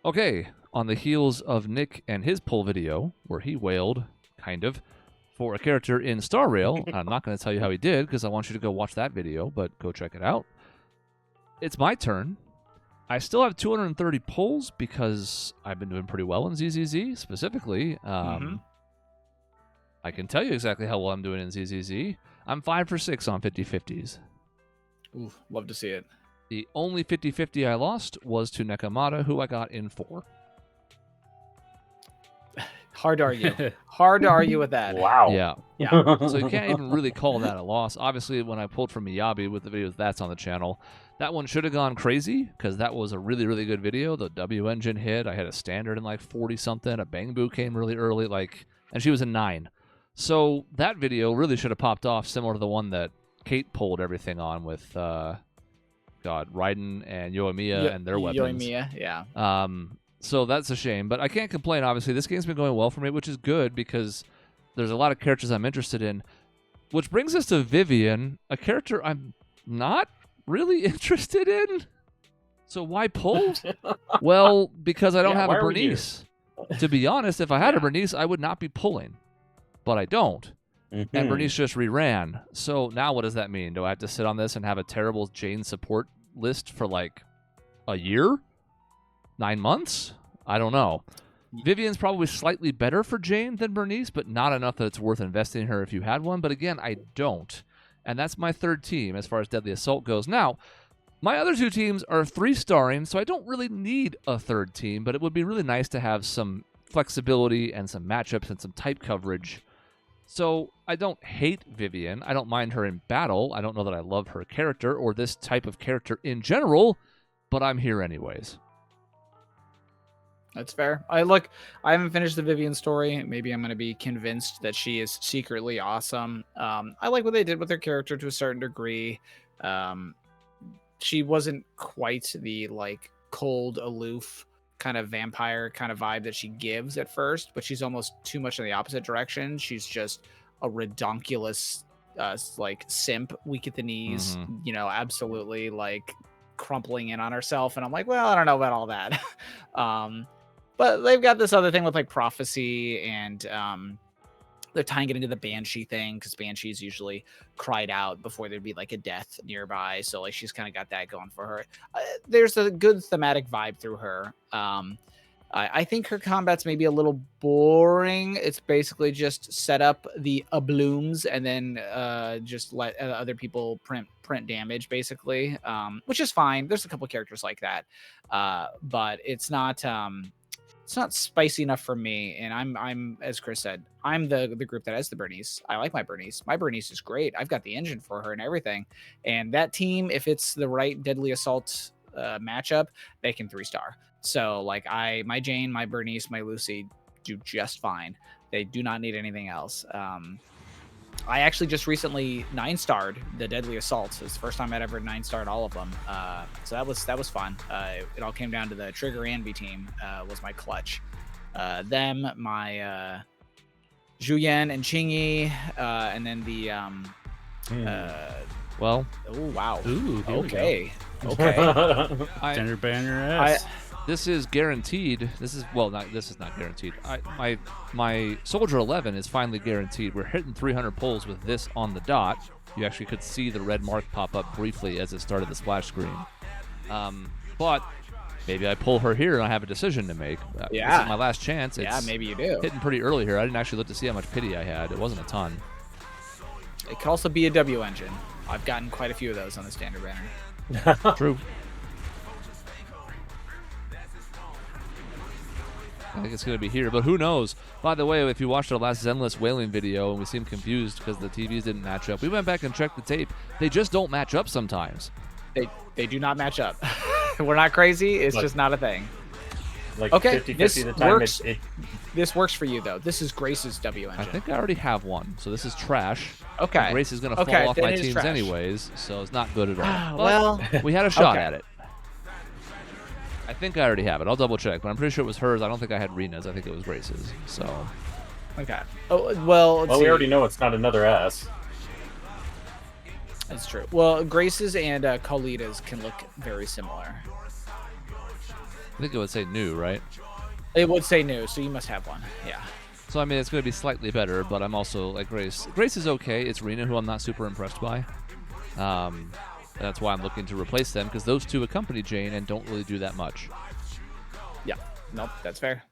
Okay, on the heels of Nick and his poll video, where he wailed, kind of, for a character in Star Rail, I'm not going to tell you how he did because I want you to go watch that video, but go check it out. It's my turn. I still have 230 polls because I've been doing pretty well in ZZZ, specifically. I can tell you exactly how well I'm doing in ZZZ. I'm 5 for 6 on 50-50s. Ooh, love to see it. The only 50-50 I lost was to Nekamata, who I got in 4. Hard to argue. Hard to argue with that. Wow. Yeah. So you can't even really call that a loss. Obviously, when I pulled from Miyabi with the videos that's on the channel, that one should have gone crazy because that was a really, really good video. The W engine hit. I had a standard in like 40-something. A Bang Boo came really early, and she was a 9. So that video really should have popped off, similar to the one that Kate pulled everything on with, Raiden and Yoimiya and their weapons. Yoimiya, yeah. So that's a shame, but I can't complain. Obviously, this game's been going well for me, which is good because there's a lot of characters I'm interested in. Which brings us to Vivian, a character I'm not really interested in. So why pull? Well, because I don't have a Bernice. To be honest, if I had a Bernice, I would not be pulling, but I don't. And Bernice just reran. So now what does that mean? Do I have to sit on this and have a terrible Jane support list for like a year? 9 months? I don't know. Vivian's probably slightly better for Jane than Bernice, but not enough that it's worth investing in her if you had one. But again, I don't. And that's my third team as far as Deadly Assault goes. Now, my other 2 teams are 3-starring, so I don't really need a third team, but it would be really nice to have some flexibility and some matchups and some type coverage. So I don't hate Vivian. I don't mind her in battle. I don't know that I love her character or this type of character in general, but I'm here anyways. That's fair. I haven't finished the Vivian story. Maybe I'm going to be convinced that she is secretly awesome. I like what they did with her character to a certain degree. She wasn't quite the cold, aloof kind of vampire kind of vibe that she gives at first, but she's almost too much in the opposite direction. She's just a redonkulous simp, weak at the knees, absolutely crumpling in on herself. And I'm like, well, I don't know about all that. But they've got this other thing with prophecy, and they're tying it into the Banshee thing because Banshees usually cried out before there'd be a death nearby. So she's kind of got that going for her. There's a good thematic vibe through her. I think her combat's maybe a little boring. It's basically just set up the blooms and then just let other people print damage, basically, which is fine. There's a couple characters like that, but it's not spicy enough for me. And I'm as Chris said, I'm the group that has the Bernice. I like my Bernice. My Bernice is great. I've got the engine for her and everything. And that team, if it's the right Deadly Assault matchup, they can 3-star. So my Jane, my Bernice, my Lucy do just fine. They do not need anything else. I actually just recently 9-starred the Deadly Assaults. It's the first time I'd ever 9-starred all of them. So that was fun. It all came down to the Trigger Anby team was my clutch. Them, my Zhuyan and Qingyi, and then the well. Oh wow. Ooh, okay. Standard banner S. This is guaranteed. This is not guaranteed. My Soldier 11 is finally guaranteed. We're hitting 300 pulls with this on the dot. You actually could see the red mark pop up briefly as it started the splash screen. But maybe I pull her here and I have a decision to make. Yeah. This is my last chance. Yeah, maybe you do. Hitting pretty early here. I didn't actually look to see how much pity I had. It wasn't a ton. It could also be a W engine. I've gotten quite a few of those on the standard banner. True. I think it's going to be here, but who knows? By the way, if you watched our last Zenless Wailing video and we seemed confused because the TVs didn't match up, we went back and checked the tape. They just don't match up sometimes. They do not match up. We're not crazy. It's just not a thing. Okay, 50-50 the time works. This works for you, though. This is Grace's W engine. I think I already have one, so this is trash. Okay. And Grace is going to fall off my teams anyways, so it's not good at all. Well, we had a shot at it. I think I already have it. I'll double check, but I'm pretty sure it was hers. I don't think I had Rena's. I think it was Grace's. So. Okay. Oh well. We already know it's not another S. That's true. Well, Grace's and Khalid's can look very similar. I think it would say new, right? It would say new, so you must have one. Yeah. So I mean, it's going to be slightly better, but I'm also like Grace. Grace is okay. It's Rena who I'm not super impressed by. That's why I'm looking to replace them, because those two accompany Jane and don't really do that much. Yeah. Nope, that's fair.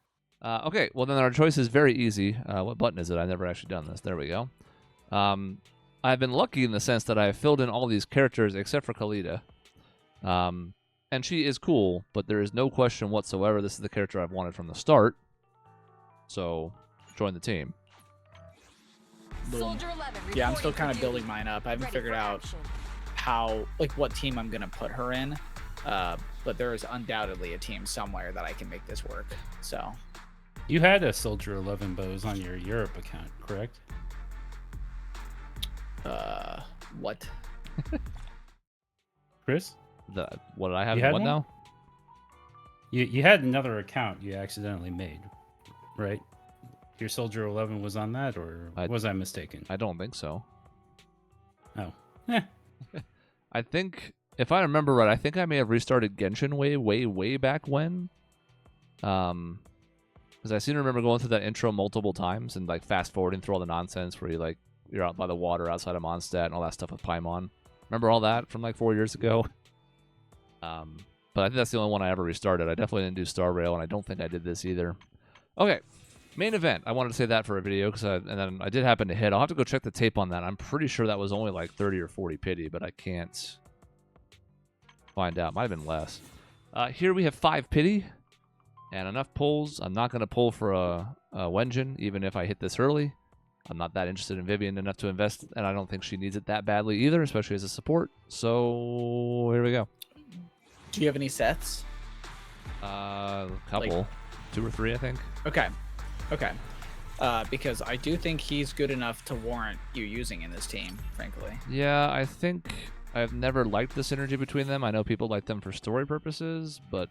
Okay, well then our choice is very easy. What button is it? I've never actually done this. There we go. I've been lucky in the sense that I have filled in all these characters except for Khalida. And she is cool, but there is no question whatsoever this is the character I've wanted from the start. So, join the team. Boom. Yeah, I'm still kind of building mine up. I haven't figured out what team I'm going to put her in. But there is undoubtedly a team somewhere that I can make this work. So, you had a Soldier 11 bows on your Europe account, correct? What? Chris? What did I have? You had What one? now? You had another account you accidentally made, right? Your Soldier 11 was on that, or was I mistaken? I don't think so. Oh. I think, if I remember right, I think I may have restarted Genshin way back when. Because I seem to remember going through that intro multiple times and like fast forwarding through all the nonsense where you're out by the water outside of Mondstadt and all that stuff with Paimon. Remember all that from like 4 years ago? But I think that's the only one I ever restarted. I definitely didn't do Star Rail, and I don't think I did this either. Okay, main event. I wanted to say that for a video, and then I did happen to hit. I'll have to go check the tape on that. I'm pretty sure that was only like 30 or 40 pity, but I can't find out. Might have been less. Here we have 5 pity and enough pulls. I'm not going to pull for a Wenjin, even if I hit this early. I'm not that interested in Vivian enough to invest, and I don't think she needs it that badly either, especially as a support. So here we go. Do you have any sets? A couple. 2 or 3, I think. Okay. Because I do think he's good enough to warrant you using in this team, frankly. Yeah, I think I've never liked the synergy between them. I know people like them for story purposes, but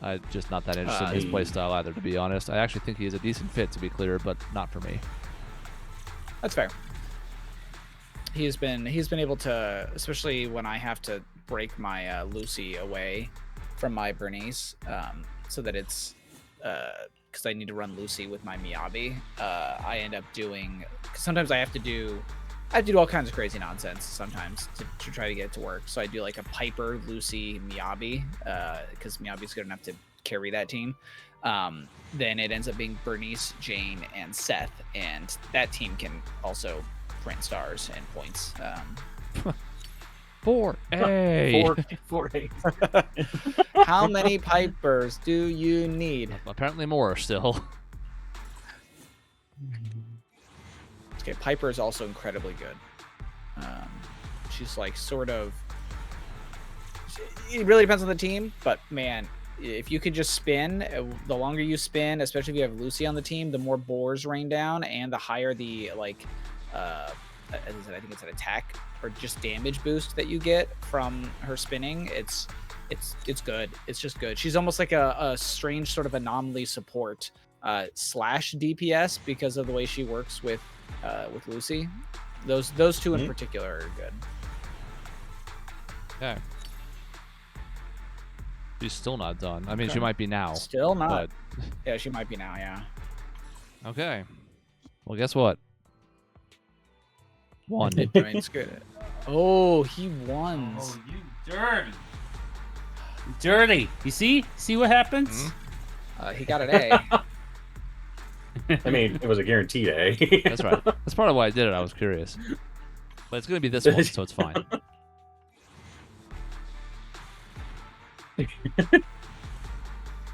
I'm just not that interested in his playstyle either, to be honest. I actually think he is a decent fit, to be clear, but not for me. That's fair. He's been able to, especially when I have to break my Lucy away from my Bernice, so that it's because I need to run Lucy with my Miyabi. I end up doing, cause sometimes I have to do all kinds of crazy nonsense sometimes to try to get it to work. So I do like a Piper, Lucy, Miyabi, because Miyabi's good enough to carry that team. Then it ends up being Bernice, Jane, and Seth, and that team can also print stars and points. 4A. 4A. How many Pipers do you need? Apparently more still. Okay, Piper is also incredibly good. She's like sort of. It really depends on the team, but man, if you could just spin, the longer you spin, especially if you have Lucy on the team, the more boars rain down, and the higher the I think it's an attack or just damage boost that you get from her spinning. It's good. It's just good. She's almost like a strange sort of anomaly support slash DPS because of the way she works with Lucy. Those two in particular are good. Okay. She's still not done. I mean, she might be now. Still not. But... Yeah, she might be now, yeah. Okay. Well, guess what? Won. It's good. Oh, he won. Oh, you dirty. Dirty. You see? See what happens? He got an A. I mean, it was a guaranteed A. That's right. That's part of why I did it. I was curious. But it's going to be this one, so it's fine.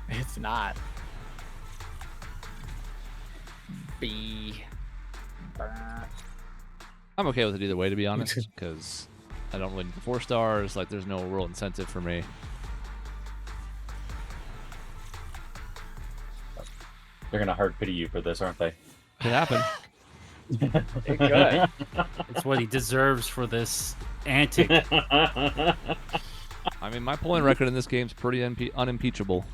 It's not. B. I'm okay with it either way, to be honest, because I don't really need the 4 stars. Like, there's no real incentive for me. They're gonna hard pity you for this, aren't they? It happened. Good. It's what he deserves for this antic. I mean, my polling record in this game is pretty unimpeachable.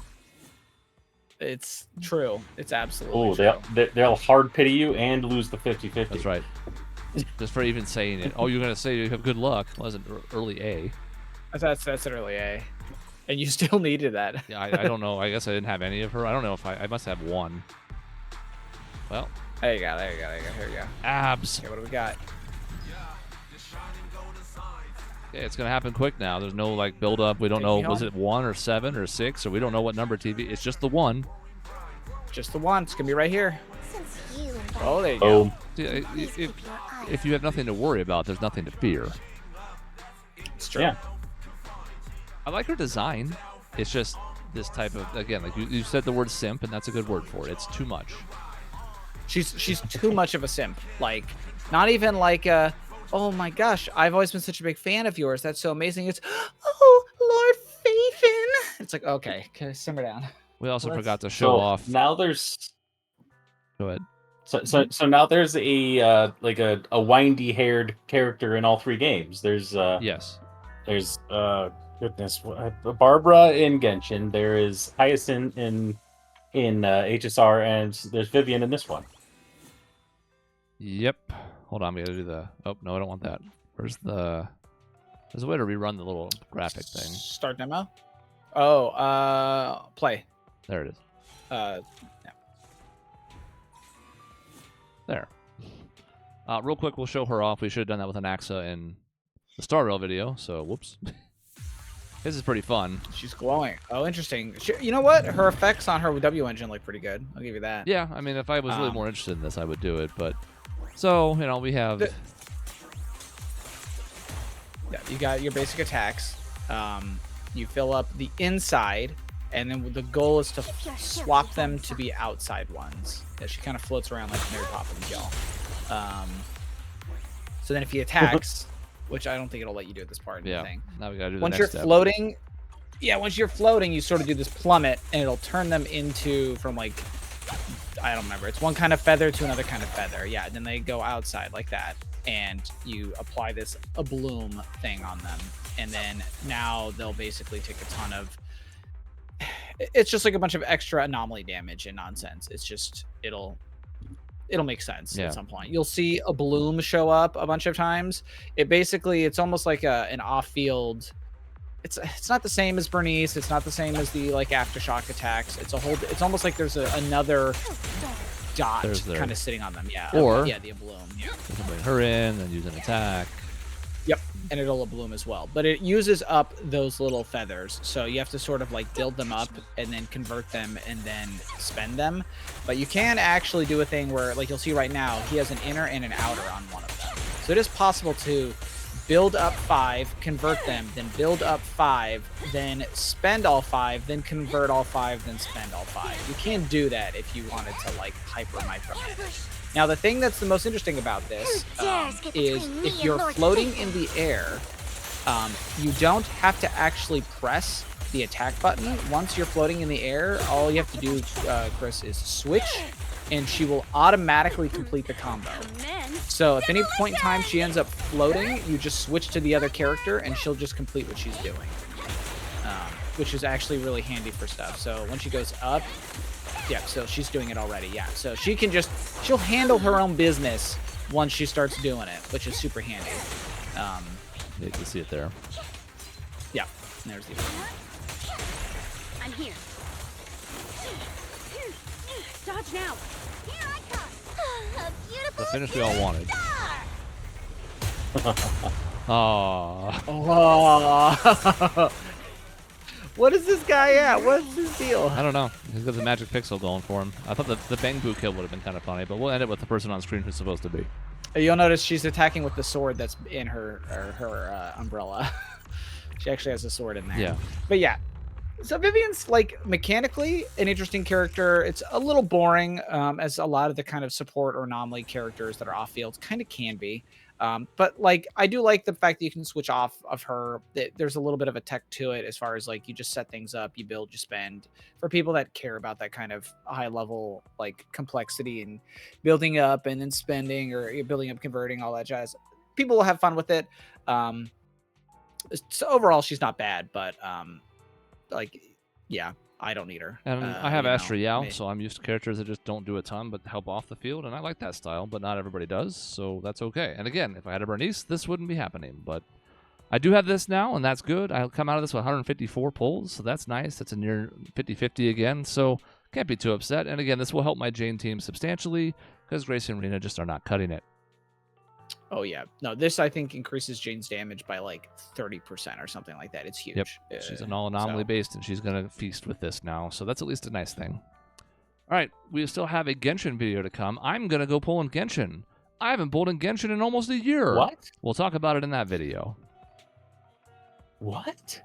It's true. It's absolutely Oh, true. they'll hard pity you and lose the 50-50. That's right. Just for even saying it. Oh, you're going to say you have good luck. Well, that's an early A. That's an early A. And you still needed that. Yeah, I don't know. I guess I didn't have any of her. I don't know if I must have one. Well, There you go. There you go. There you go. Here we go. abs. Okay, what do we got? Okay, it's gonna happen quick now. There's no like build up. We don't Take know me was home. it 1 or 7 or 6 or we don't know what number TV. It's just the one. Just the one. It's gonna be right here. Since you invited Oh, there you go. Boom. See, please keep your eye if you have nothing to worry about, there's nothing to fear. It's true. Yeah. I like her design. It's just this type of, again, like you said the word simp, and that's a good word for it. It's too much. She's too much of a simp. Like, not even like a, oh my gosh, I've always been such a big fan of yours. That's so amazing. It's, oh, Lord Faven. It's like, okay, simmer down. We also Let's- forgot to show off. Now there's Go ahead. so now there's a like a windy haired character in all 3 games. There's Yes. there's goodness, Barbara in Genshin. There is Hyacinth in HSR, and there's Vivian in this one. Yep. Hold on, we gotta do the. Oh no, I don't want that. There's a way to rerun the little graphic thing. Start demo. Oh, play. There it is. Yeah. There. Real quick, we'll show her off. We should have done that with an Axa in the Star Rail video. So whoops. This is pretty fun. She's glowing. Oh, interesting. You know what? Her effects on her W engine look pretty good. I'll give you that. Yeah, I mean, if I was really more interested in this, I would do it. But so we have. Yeah, you got your basic attacks. You fill up the inside, and then the goal is to swap them to be outside ones. Yeah, she kind of floats around like Mary Poppins, y'all. So then if he attacks, which I don't think it'll let you do at this part of the Yeah. thing. Now we gotta do the Once next you're step. floating, once you're floating, you sort of do this plummet, and it'll turn them into from like, I don't remember. It's one kind of feather to another kind of feather. Yeah, then they go outside like that, and you apply this a bloom thing on them, and then now they'll basically take a ton of. It's just like a bunch of extra anomaly damage and nonsense. It's just it'll make sense Yeah. at some point. You'll see a bloom show up a bunch of times. It's almost like an off-field. It's not the same as Bernice. It's not the same as the like aftershock attacks. It's almost like there's another dot There's there. kind of sitting on them. Yeah. Or- the bloom. Yeah. We can bring her in and use an attack. And it'll bloom as well. But it uses up those little feathers. So you have to sort of like build them up and then convert them and then spend them. But you can actually do a thing where, like you'll see right now, he has an inner and an outer on one of them. So it is possible to build up 5, convert them, then build up 5, then spend all 5, then convert all 5, then spend all 5. You can do that if you wanted to like micromanage. Now, the thing that's the most interesting about this is if you're floating in the air, you don't have to actually press the attack button. Once you're floating in the air, all you have to do, Chris, is switch, and she will automatically complete the combo. So if any point in time she ends up floating, you just switch to the other character, and she'll just complete what she's doing, which is actually really handy for stuff. So when she goes up, yeah, so she's doing it already, yeah. So she'll handle her own business once she starts doing it, which is super handy. You can see it there. Yeah, there's the I'm here. Dodge now. Here I come. A beautiful The finish we all wanted. star. Aww. Oh. What is this guy at? What's his deal? I don't know. He's got the magic pixel going for him. I thought the Bang Boo kill would have been kind of funny, but we'll end it with the person on screen who's supposed to be. You'll notice she's attacking with the sword that's in her umbrella. She actually has a sword in there. Yeah. But yeah. So Vivian's like mechanically an interesting character. It's a little boring, as a lot of the kind of support or anomaly characters that are off field kind of can be. But like I do like the fact that you can switch off of her. There's a little bit of a tech to it as far as like you just set things up, you build, you spend. For people that care about that kind of high level like complexity and building up and then spending or building up, converting, all that jazz, people will have fun with it. So overall, she's not bad, but like yeah, I don't need her. And I have Astra Yao, me. so I'm used to characters that just don't do a ton but help off the field, and I like that style, but not everybody does, so that's okay. And again, if I had a Bernice, this wouldn't be happening, but I do have this now, and that's good. I'll come out of this with 154 pulls, so that's nice. That's a near 50-50 again, so can't be too upset. And again, this will help my Jane team substantially because Gracie and Rena just are not cutting it. Oh yeah, no, this I think increases Jane's damage by like 30% or something like that. It's huge. Yep, she's an all anomaly based, and she's gonna feast with this now, so that's at least a nice thing. All right, we still have a Genshin video to come. I'm gonna go pull in Genshin. I haven't pulled in Genshin in almost a year. What? We'll talk about it in that video. What?